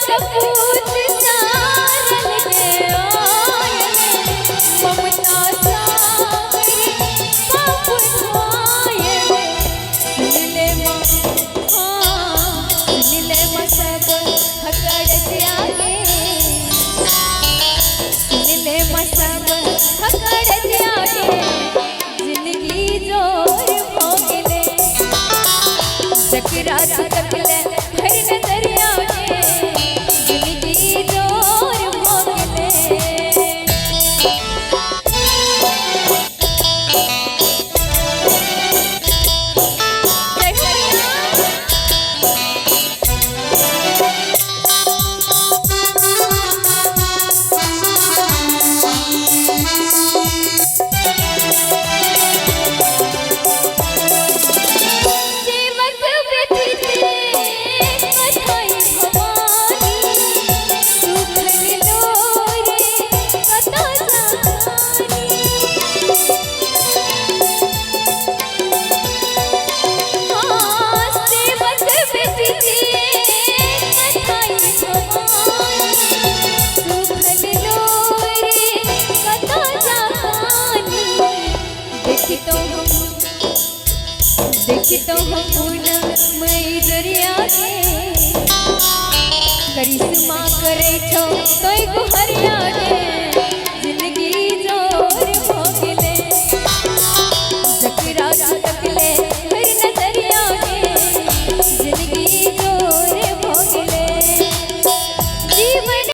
सपूत सारल गे ममता सागरी पाप धोए सुनले माँ सुनले माँ सब हकड़त आगे सुनले माँ सब हकड़त आगे जिंदगी जोर भोगले सकरात तकले हर नजर आगे जिंदगी जोर भोगले देखी तो हम पूनमई दरिया के करिश्मा करे छो तोय गुहरिया के जिंदगी